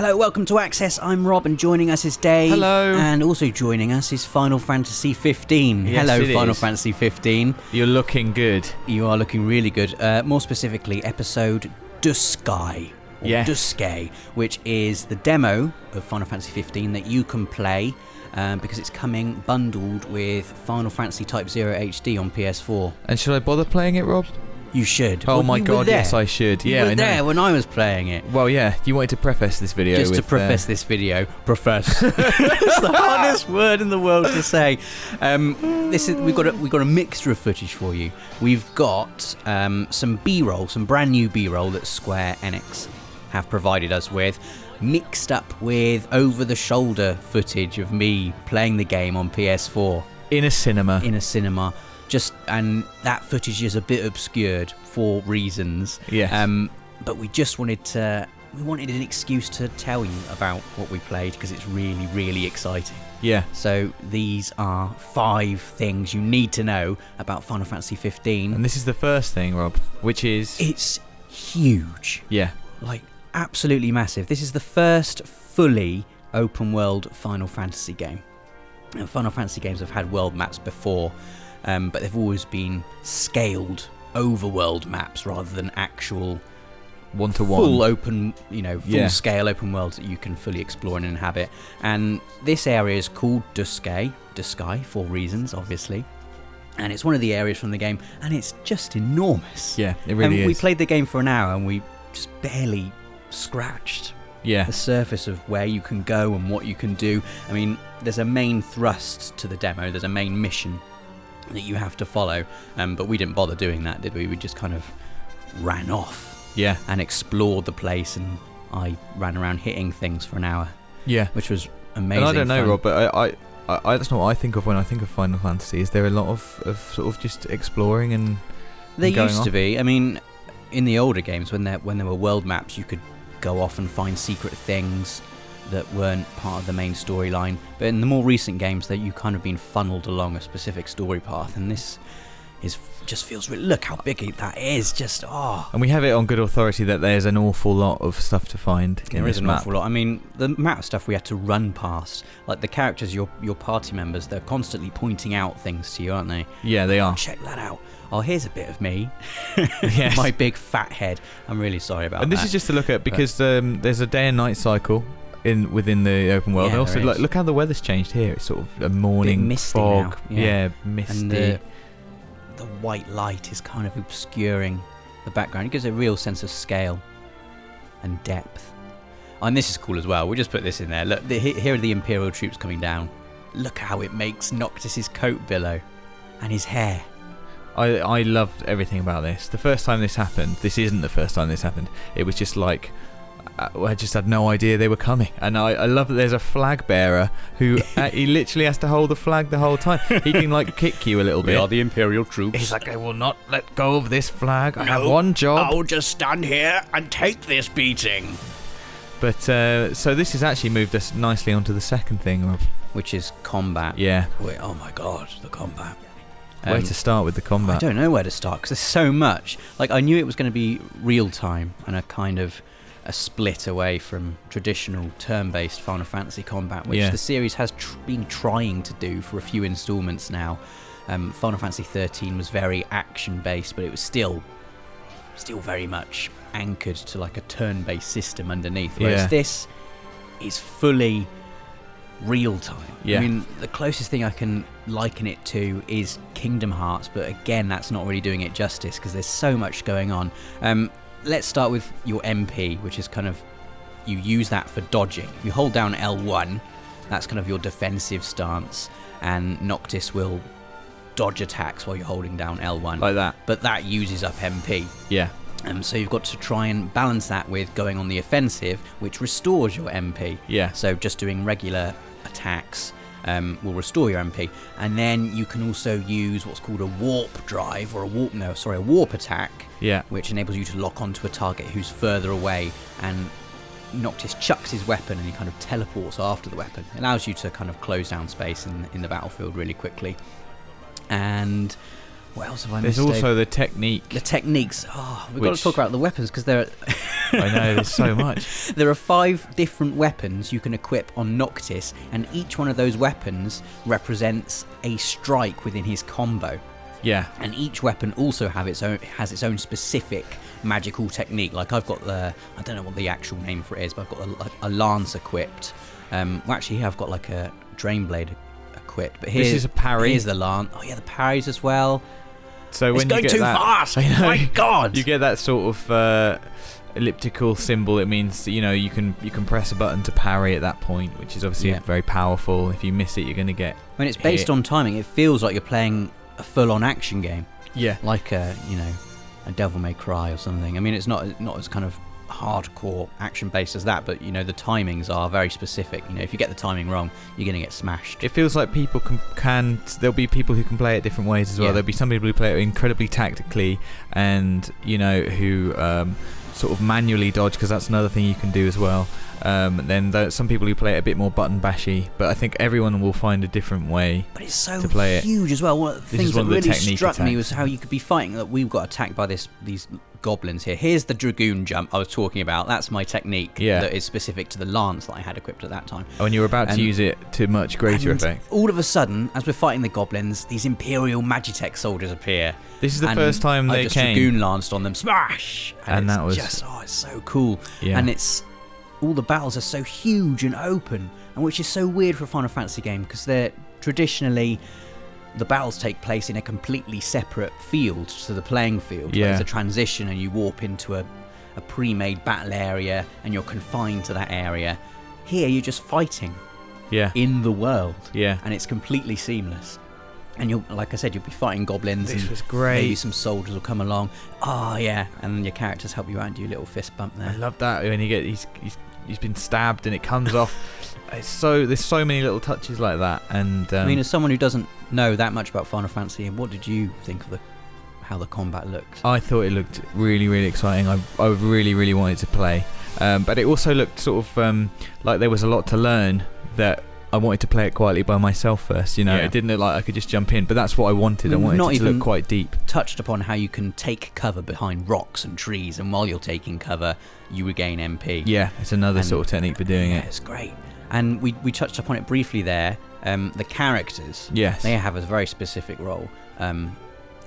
Hello, welcome to Access. I'm Rob, and joining us is Dave. Hello. And also joining us is Final Fantasy 15. Yes, Hello, it Final is. Fantasy 15. You're looking good. You are looking really good. More specifically, episode Duscae. Yes. Duscae, which is the demo of Final Fantasy 15 that you can play because it's coming bundled with Final Fantasy Type 0 HD on PS4. And should I bother playing it, Rob? You should. Oh Well, my you were god, there. yes I should. You Yeah, were I know. there when I was playing it. Well, yeah, you wanted to preface this video Just to with, preface this video, profess. It's the hardest word in the world to say. We've got a mixture of footage for you. We've got some B-roll, some brand new B-roll that Square-Enix have provided us with, mixed up with over-the-shoulder footage of me playing the game on PS4 in a cinema. And that footage is a bit obscured for reasons. Yes. But we just wanted an excuse to tell you about what we played because it's really, really exciting. Yeah. So these are 5 things you need to know about Final Fantasy 15. And this is the first thing, Rob, which is... It's huge. Yeah. Like, absolutely massive. This is the first fully open world Final Fantasy game. And Final Fantasy games have had world maps before, but they've always been scaled overworld maps rather than actual one-to-one full open, full scale open worlds that you can fully explore and inhabit. And this area is called Duscae for reasons, obviously. And it's one of the areas from the game, and it's just enormous. Yeah, it really is. We played the game for an hour, and we just barely scratched the surface of where you can go and what you can do. I mean, there's a main thrust to the demo. There's a main mission that you have to follow, but we didn't bother doing that, did we? We just kind of ran off and explored the place, and I ran around hitting things for an hour, which was amazing. And I don't know, fun. Rob, but I that's not what I think of when I think of Final Fantasy. Is there a lot of sort of just exploring and there going used off? to be. I mean, in the older games, when there were world maps, you could go off and find secret things that weren't part of the main storyline. But in the more recent games, that you kind of been funneled along a specific story path, and this just feels look how big that is. And we have it on good authority that there's an awful lot of stuff to find in There this is an map. awful lot. I mean, the amount of stuff we had to run past, like the characters, your party members, they're constantly pointing out things to you, aren't they? Yeah, they are. Check that out. Oh, here's a bit of me. Yes. My big fat head. I'm really sorry about that. And this is just to look at because there's a day and night cycle within the open world. Yeah, And also, there is. look how the weather's changed here. It's sort of a morning misty fog. now, yeah. Misty. And the white light is kind of obscuring the background. It gives a real sense of scale and depth. And this is cool as well. We'll just put this in there. Look, here are the Imperial troops coming down. Look how it makes Noctis's coat billow and his hair. I loved everything about this. The first time this happened, this isn't the first time this happened. It was just like I just had no idea they were coming. And I love that there's a flag bearer who he literally has to hold the flag the whole time. He can like kick you a little bit. We are the Imperial troops. He's like, I will not let go of this flag. I have one job. I'll just stand here and take this beating. But so this has actually moved us nicely onto the second thing, Rob. Which is combat. Yeah. Wait, oh my god, the combat. Where to start with the combat? I don't know where to start because there's so much. Like, I knew it was going to be real time and a kind of a split away from traditional turn-based Final Fantasy combat, which the series has been trying to do for a few installments now. Final Fantasy 13 was very action-based, but it was still very much anchored to like a turn-based system underneath. Whereas this is fully real time. Yeah. I mean, the closest thing I can liken it to is Kingdom Hearts, but again, that's not really doing it justice because there's so much going on. Let's start with your MP, which is kind of, you use that for dodging. If you hold down L1, that's kind of your defensive stance, and Noctis will dodge attacks while you're holding down L1. Like that. But that uses up MP. Yeah. So you've got to try and balance that with going on the offensive, which restores your MP. Yeah. So just doing regular attacks will restore your MP, and then you can also use what's called a warp drive or a warp attack. Yeah. Which enables you to lock onto a target who's further away, and Noctis chucks his weapon and he kind of teleports after the weapon. It allows you to kind of close down space in the battlefield really quickly. And what else have I missed? There's also the technique. The techniques. Oh, we've got to talk about the weapons because they're I know, there's so much. There are 5 different weapons you can equip on Noctis, and each one of those weapons represents a strike within his combo. Yeah. And each weapon also has its own specific magical technique. Like I've got I don't know what the actual name for it is, but I've got a lance equipped. Actually here I've got like a drain blade equipped. But this is a parry. Here's the lance. Oh yeah, the parries as well. So when it's going you get too that, fast. My God! You get that sort of elliptical symbol. It means you can press a button to parry at that point, which is obviously very powerful. If you miss it, you're going to get. When it's based on timing, it feels like you're playing a full-on action game. Yeah. Like a Devil May Cry or something. I mean, it's not as kind of hardcore action-based as that, but the timings are very specific. If you get the timing wrong, you're going to get smashed. It feels like people can there'll be people who can play it different ways as well. There'll be some people who play it incredibly tactically, and who sort of manually dodge, because that's another thing you can do as well. Then some people who play it a bit more button bashy, but I think everyone will find a different way. But it's so to play huge as well. One of the things that really struck me was how you could be fighting. That we've got attacked by these goblins here. Here's the Dragoon Jump I was talking about. That's my technique that is specific to the lance that I had equipped at that time. Oh, and you're about to use it to much greater effect. All of a sudden, as we're fighting the goblins, these Imperial Magitech soldiers appear. This is the first time they came. Dragoon lanced on them, smash! And that was just, it's so cool. Yeah. And all the battles are so huge and open, and which is so weird for a Final Fantasy game, because they're traditionally the battles take place in a completely separate field to the playing field. Yeah. There's a transition and you warp into a pre-made battle area and you're confined to that area. Here you're just fighting in the world. Yeah. And it's completely seamless. And you'll, like I said, you'll be fighting goblins. This was great. Maybe some soldiers will come along. Oh yeah, and your characters help you out and do a little fist bump there. I love that when you get he's been stabbed and it comes off. There's so many little touches like that. And I mean, as someone who doesn't know that much about Final Fantasy, what did you think of how the combat looked? I thought it looked really, really exciting. I really, really wanted to play, but it also looked sort of like there was a lot to learn. That I wanted to play it quietly by myself first. It didn't look like I could just jump in, but that's what I wanted. I wanted it to look quite deep. Touched upon how you can take cover behind rocks and trees, and while you're taking cover, you regain MP. Yeah, it's another sort of technique for doing it. It's great. And we touched upon it briefly there. The characters, they have a very specific role.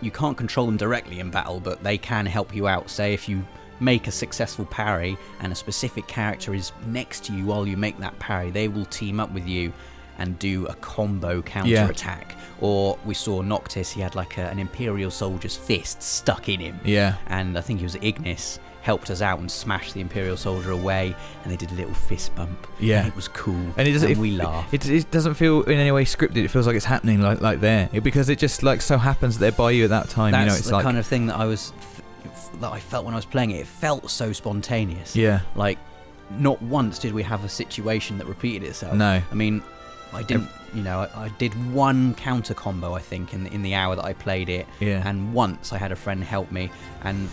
You can't control them directly in battle, but they can help you out. Say if you make a successful parry and a specific character is next to you while you make that parry, they will team up with you and do a combo counter attack. Or we saw Noctis, he had like an Imperial soldier's fist stuck in him. Yeah. And I think it was Ignis helped us out and smashed the Imperial soldier away, and they did a little fist bump. Yeah. And it was cool. And we laughed. It doesn't feel in any way scripted. It feels like it's happening like there. Because it just like so happens that they're by you at that time. That's it's the like kind of thing that I felt when I was playing it. It felt so spontaneous. Yeah. Like, not once did we have a situation that repeated itself. No. I mean, I didn't. I did one counter combo, I think, in the hour that I played it. Yeah. And once I had a friend help me, and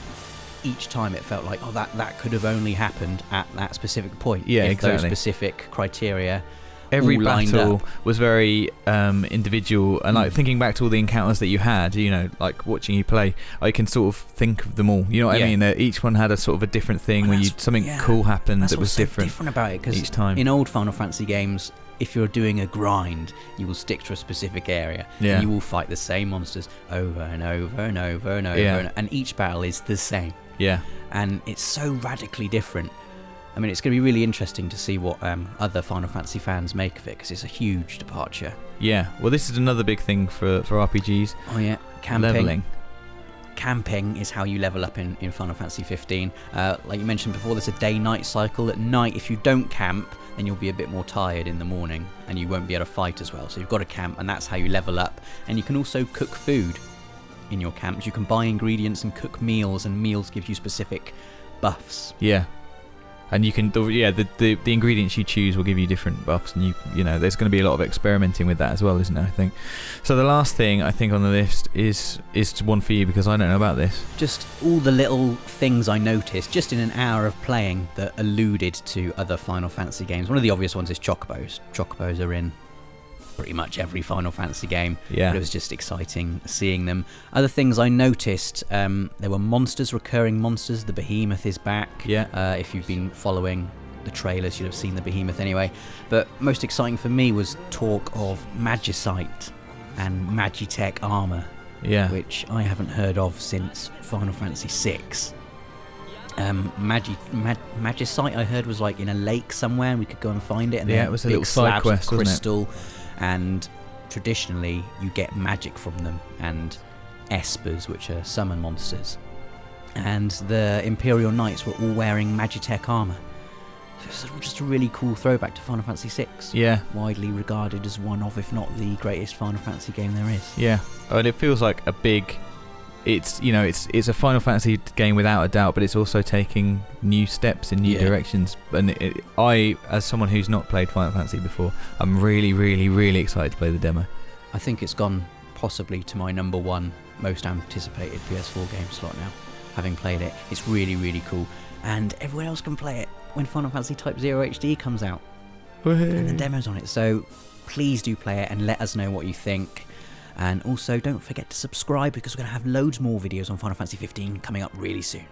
each time it felt like, that could have only happened at that specific point. Yeah, if exactly. Those specific criteria. Every all lined battle up. was very individual, and like thinking back to all the encounters that you had, like watching you play, I can sort of think of them all. You know what I mean? Each one had a sort of a different thing where something cool happened that was different about it, because each time. In old Final Fantasy games, if you're doing a grind, you will stick to a specific area. Yeah. And you will fight the same monsters over and over and over and over, and each battle is the same. Yeah. And it's so radically different. I mean, it's going to be really interesting to see what other Final Fantasy fans make of it, because it's a huge departure. Yeah. Well, this is another big thing for RPGs. Oh yeah, camping. Leveling. Camping is how you level up in Final Fantasy 15. Like you mentioned before, there's a day-night cycle. At night, if you don't camp, then you'll be a bit more tired in the morning, and you won't be able to fight as well. So you've got to camp, and that's how you level up. And you can also cook food in your camps. You can buy ingredients and cook meals, and meals give you specific buffs. Yeah. And you can, the ingredients you choose will give you different buffs, and there's going to be a lot of experimenting with that as well, isn't there? I think. So the last thing I think on the list is one for you, because I don't know about this. Just all the little things I noticed just in an hour of playing that alluded to other Final Fantasy games. One of the obvious ones is Chocobos. Chocobos are in pretty much every Final Fantasy game. Yeah. But it was just exciting seeing them. Other things I noticed, there were monsters, recurring monsters. The Behemoth is back. Yeah. If you've been following the trailers, you'd have seen the Behemoth anyway. But most exciting for me was talk of Magicite and Magitech armor, which I haven't heard of since Final Fantasy VI. Magicite, I heard, was like in a lake somewhere, and we could go and find it. And it was a little side quest, wasn't it? Crystal, and traditionally you get magic from them, and espers, which are summon monsters. And the Imperial Knights were all wearing Magitech armor. So it's just a really cool throwback to Final Fantasy VI. Yeah. Widely regarded as one of, if not the greatest Final Fantasy game there is. Yeah. And it feels like a big... It's a Final Fantasy game without a doubt, but it's also taking new steps in new directions. And I, as someone who's not played Final Fantasy before, I'm really, really, really excited to play the demo. I think it's gone possibly to my number one most anticipated PS4 game slot now. Having played it, it's really, really cool. And everyone else can play it when Final Fantasy Type 0 HD comes out. And the demo's on it. So please do play it and let us know what you think. And also don't forget to subscribe, because we're going to have loads more videos on Final Fantasy 15 coming up really soon.